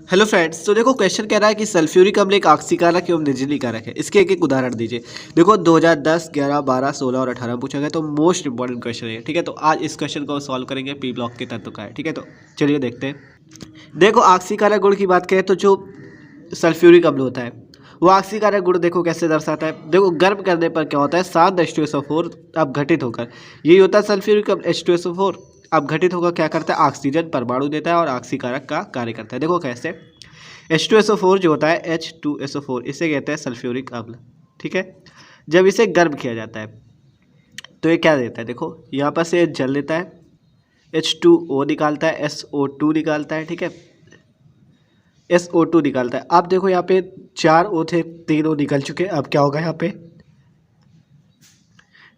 Hello friends, तो देखो question कह रहा है कि सल्फ्यूरिक अम्ल एक ऑक्सीकारक एवं निर्जलीय कारक है। इसके एक एक उदाहरण दीजिए। देखो 2010, 11, 12, 16 और 18 पूछा गया, तो मोस्ट इंपॉर्टेंट क्वेश्चन है। ठीक है, तो आज इस क्वेश्चन को सॉल्व करेंगे। पी ब्लॉक के तत्व का है। ठीक है, तो चलिए देखते हैं। देखो ऑक्सीकारक गुण की बात करें तो जो सल्फ्यूरिक अम्ल होता है वो ऑक्सीकारक गुण देखो कैसे दर्शाता है। देखो गर्म करने पर क्या होता है, 7H2SO4 अब घटित होकर यही होता है सल्फ्यूरिक अम्ल H2SO4 अब घटित होकर क्या करता है, ऑक्सीजन परमाणु देता है और ऑक्सीकारक का कार्य करता है। देखो कैसे, H2SO4 जो होता है H2SO4 इसे कहते हैं सल्फ्यूरिक अम्ल। ठीक है, जब इसे गर्म किया जाता है तो ये क्या देता है, देखो यहाँ पर से जल लेता है, H2O निकालता है, SO2 निकालता है। ठीक है, SO2 निकालता है। अब देखो यहाँ पे 4 O थे, 3 O निकल चुके। अब क्या होगा यहाँ पे,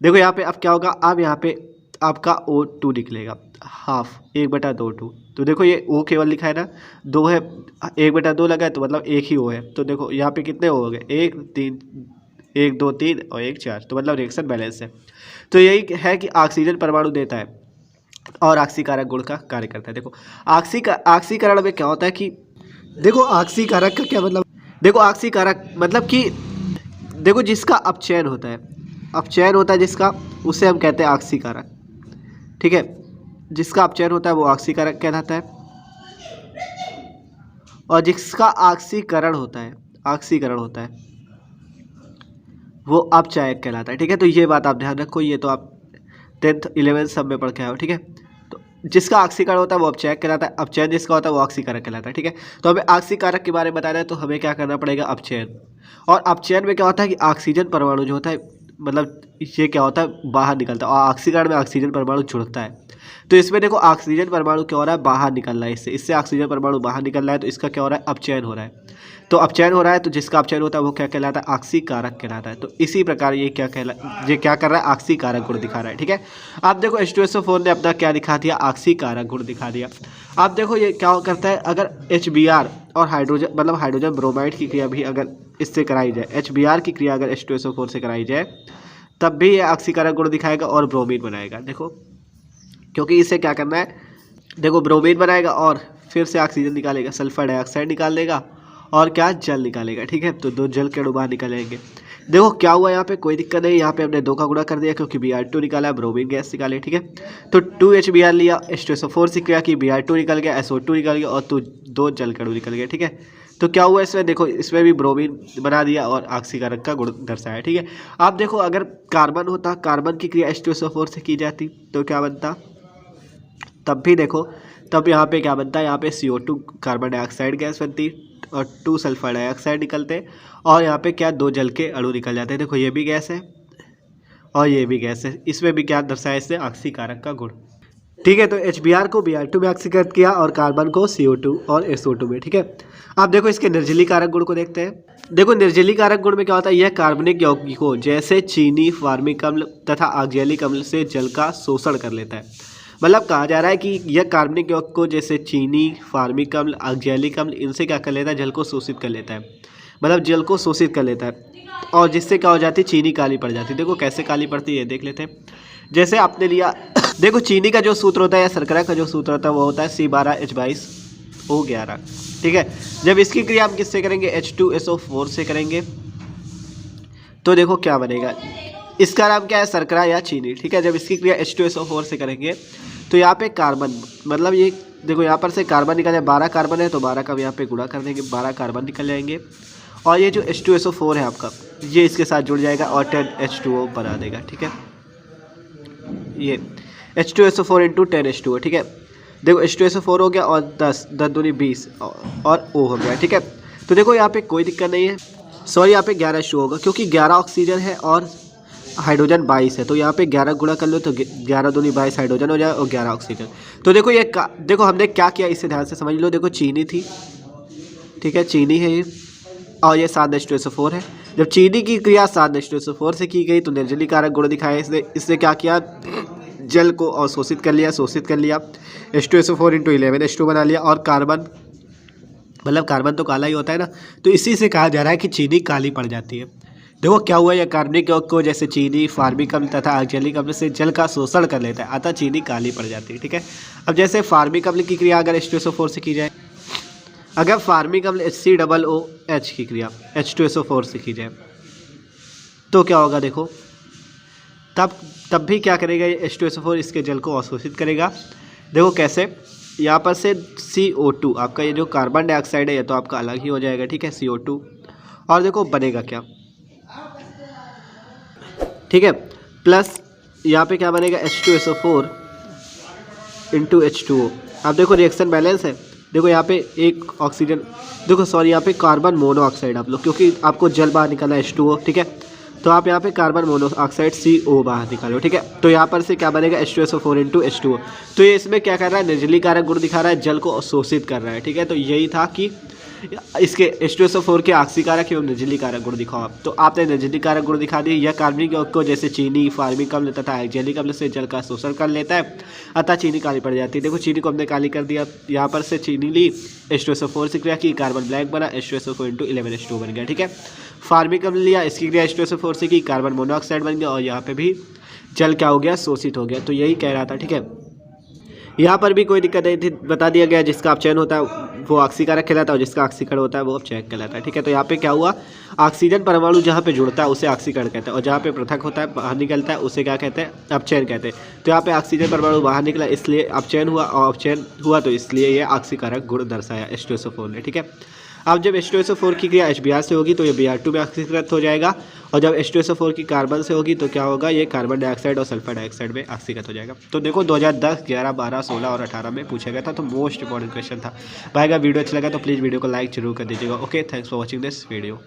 देखो यहाँ पे अब क्या होगा, अब यहाँ पे आपका O2 निकलेगा, हाफ 1/2 तो देखो ये O केवल लिखा है ना, 2 है, 1/2 लगा है तो मतलब एक ही O है। तो देखो यहाँ पे कितने O हो गए, 1 3 1 2 3 और 1 4, तो मतलब रिएक्शन बैलेंस है। तो यही है कि ऑक्सीजन परमाणु देता है और ऑक्सीकारक गुण का कार्य करता है। देखो ऑक्सीकरण में क्या होता है कि देखो ऑक्सीकारक का क्या मतलब, देखो ऑक्सीकारक मतलब कि देखो जिसका अपचयन होता है, अपचयन होता है जिसका, उसे हम कहते हैं ऑक्सीकारक। ठीक है, जिसका अपचयन होता है वो ऑक्सीकारक कहलाता है, और जिसका ऑक्सीकरण होता है, ऑक्सीकरण होता है वो अपचायक कहलाता है। ठीक है, तो ये बात आप ध्यान रखो, ये तो आप 10th 11th सब में पढ़ के आओ। ठीक है, तो जिसका ऑक्सीकरण होता है वो अपचायक कहलाता है, अपचयन जिसका होता है वो ऑक्सीकारक कहलाता है। ठीक है, तो हमें ऑक्सीकारक के बारे में बताना है तो हमें क्या करना पड़ेगा, अपचयन। और अपचयन में क्या होता है कि ऑक्सीजन परमाणु जो होता है, मतलब ये क्या होता है, बाहर निकलता है, और ऑक्सीकरण में ऑक्सीजन परमाणु जुड़ता है। तो इसमें देखो ऑक्सीजन परमाणु क्या हो रहा है, बाहर निकल रहा है, इससे ऑक्सीजन परमाणु बाहर निकल रहा है, तो इसका क्या हो रहा है, अपचयन हो रहा है। तो अपचयन हो रहा है, तो जिसका अपचयन होता है वो क्या कहलाता है, ऑक्सीकारक कहलाता है। तो इसी प्रकार ये क्या कर रहा है, ऑक्सीकारक गुण दिखा रहा है। ठीक है, आप देखो H2SO4 ने अपना क्या दिखा दिया, ऑक्सीकारक गुण दिखा दिया। आप देखो ये क्या करता है, अगर HBr और हाइड्रोजन मतलब हाइड्रोजन ब्रोमाइड की क्रिया भी अगर इससे कराई जाए, HBr की क्रिया अगर H2SO4 से कराई जाए तब भी ये ऑक्सीकारक गुण दिखाएगा और ब्रोमीन बनाएगा। देखो क्योंकि इसे क्या करना है, देखो ब्रोमीन बनाएगा और फिर से ऑक्सीजन निकालेगा, सल्फर डाइऑक्साइड निकाल देगा और क्या, जल निकालेगा। ठीक है, तो 2 जल के अणु बाहर निकलेंगे। देखो क्या हुआ, यहाँ पे कोई दिक्कत नहीं, यहाँ पे हमने 2 का गुणा कर दिया क्योंकि Br2 निकाला है, ब्रोमीन गैस निकाले। ठीक है, तो 2HBr लिया, H2SO4 से क्रिया की, Br2 निकल गया, SO2 निकल गया और 2 जल के अणु निकल गए। ठीक है, तो क्या हुआ इसमें, देखो इसमें भी ब्रोमीन बना दिया और ऑक्सीकारक का गुण दर्शाया। ठीक है, आप देखो अगर कार्बन होता, कार्बन की क्रिया H2SO4 से की जाती तो क्या बनता, तब भी देखो, तब यहाँ पे क्या बनता है, यहाँ पे CO2 कार्बन डाइऑक्साइड गैस बनती और 2 सल्फर डाइऑक्साइड निकलते और यहाँ पे क्या, 2 जल के अणु निकल जाते हैं। देखो ये भी गैस है और ये भी गैस है, इसमें भी क्या दर्शाया, इससे ऑक्सीकारक का गुण। ठीक है, तो HBr को Br2 में ऑक्सीकृत किया और कार्बन को CO2 और SO2 में। ठीक है, अब देखो इसके निर्जलीय कारक गुण को देखते हैं। देखो निर्जलीय कारक गुण में क्या होता है, यह कार्बनिक यौगिकों जैसे चीनी, फार्मिक अम्ल तथा ऑक्जेलिक अम्ल से जल का शोषण कर लेता है। मतलब कहा जा रहा है कि यह कार्बनिक यौगिकों जैसे चीनी, फार्मिक अम्ल, ऑक्जेलिक अम्ल इनसे क्या कर लेता है, जल को शोषित कर लेता है, मतलब जल को शोषित कर लेता है, और जिससे क्या हो जाती है, चीनी काली पड़ जाती है। देखो कैसे काली पड़ती है देख लेते हैं। जैसे आपने लिया देखो चीनी का जो सूत्र होता है या शर्करा का जो सूत्र होता है वो होता है C12H22O11। ठीक है, जब इसकी क्रिया हम किससे करेंगे, H2SO4 से करेंगे तो देखो क्या बनेगा, इसका नाम क्या है, शर्करा या चीनी। ठीक है, जब इसकी क्रिया H2SO4 से करेंगे तो यहाँ पे कार्बन, मतलब ये देखो यहाँ पर से कार्बन निकल जाए, 12 कार्बन है तो 12 का यहाँ पे गुणा कर देंगे, 12 कार्बन निकल जाएंगे और ये जो H2SO4 है आपका, ये इसके साथ जुड़ जाएगा और 10H2O बना देगा। ठीक है, ये H2SO4 × 10H2O। ठीक है, देखो H2SO4 हो गया और 10 10 दूनी 20 और O हो गया। ठीक है, तो देखो यहाँ पे कोई दिक्कत नहीं है, सॉरी यहाँ पे 11H2O होगा क्योंकि 11 ऑक्सीजन है और हाइड्रोजन 22 है, तो यहाँ पे 11 गुणा कर लो तो 11 दूनी 22 हाइड्रोजन हो जाए और 11 ऑक्सीजन। तो देखो ये देखो हमने क्या किया, इसे ध्यान से समझ लो। देखो चीनी थी, ठीक है चीनी है ये, और ये 7H2SO4 है। जब चीनी की क्रिया 7H2SO4 से की गई तो निर्जलीय कारक गुण दिखाया, इसने क्या किया, जल को अवशोषित कर लिया, शोषित कर लिया, H2SO4 × 11H2 बना लिया और कार्बन, मतलब कार्बन तो काला ही होता है ना, तो इसी से कहा जा रहा है कि चीनी काली पड़ जाती है। देखो क्या हुआ, यह कार्बनिक यौगिक को जैसे चीनी, फार्मिक अम्ल तथा ऑक्जेलिक अम्ल से जल का शोषण कर लेता है, अतः चीनी काली पड़ जाती है। ठीक है, अब जैसे फार्मिक अम्ल की क्रिया अगर H2SO4 से की जाए, अगर फार्मिक अम्ल HCOOH की क्रिया H2SO4 से की जाए तो क्या होगा देखो, तब भी क्या करेगा ये H2SO4 इसके जल को अवशोषित करेगा। देखो कैसे, यहाँ पर से CO2 आपका ये जो कार्बन डाइऑक्साइड है ये तो आपका अलग ही हो जाएगा, ठीक है, CO2। और देखो बनेगा क्या, ठीक है, प्लस यहाँ पे क्या बनेगा H2SO4 इंटू H2O। अब देखो रिएक्शन बैलेंस है, देखो यहाँ पे एक ऑक्सीजन, देखो सॉरी यहाँ पे कार्बन मोनोऑक्साइड आप लोग, क्योंकि आपको जल बाहर निकालना है H2O, ठीक है, तो आप यहाँ पे कार्बन मोनोऑक्साइड CO बाहर निकालो, ठीक है। तो यहाँ पर से क्या बनेगा H2SO4 इंटू H2O। तो ये इसमें क्या कर रहा है, निर्जलीकारक गुण दिखा रहा है, जल को अवशोषित कर रहा है, ठीक है। तो यही था कि इसके H2SO4 के ऑक्सीकारक एवं निर्जलीकारक गुण दिखाओ आप। तो आपने निर्जलीकारक गुण दिखा दिए, यह कार्बनिक यौगिक को जैसे चीनी, फार्मिक अम्ल तथा एक्जेलिक अम्ल से जल का शोषण कर लेता है, अतः चीनी काली पड़ जाती है। देखो चीनी को हमने काली कर दिया, यहाँ पर से चीनी ली, H2SO4 से क्रिया की, कार्बन ब्लैक बना, H2SO4 इंटू 11H2 बन गया, ठीक है। फार्मिक अम्ल लिया, इसकी क्रिया H2SO4 से की, कार्बन मोनोऑक्साइड बन गया, और यहाँ पे भी जल क्या हो गया, शोषित हो गया। तो यही कह रहा था, ठीक है। यहाँ पर भी कोई दिक्कत नहीं थी, बता दिया गया जिसका अपचयन होता है वो ऑक्सीकारक कहलाता है और जिसका ऑक्सीकरण होता है वो अपचयक कहलाता है, ठीक है। तो यहाँ पे क्या हुआ, ऑक्सीजन परमाणु जहाँ पे जुड़ता है उसे ऑक्सीकरण कहते हैं, और जहाँ पे पृथक होता है बाहर निकलता है उसे क्या कहते हैं, अपचयन कहते हैं। तो यहाँ पे ऑक्सीजन परमाणु बाहर निकला इसलिए अपचयन हुआ, और अपचयन हुआ तो इसलिए ये ऑक्सीकारक गुण दर्शाया H2SO4 ने, ठीक है। अब जब H2SO4 की क्रिया HBr से होगी तो ये Br2 में ऑक्सीकृत हो जाएगा, और जब H2SO4 की कार्बन से होगी तो क्या होगा, ये कार्बन डाइऑक्साइड और सल्फर डाइऑक्साइड में ऑक्सीकृत हो जाएगा। तो देखो 2010, 11, 12, 16 और 18 में पूछा गया था, तो मोस्ट इंपॉर्टेंट क्वेश्चन था भाई। अगर वीडियो अच्छा लगा तो प्लीज़ वीडियो को लाइक जरूर कर दीजिएगा। Okay, thanks for watching this video.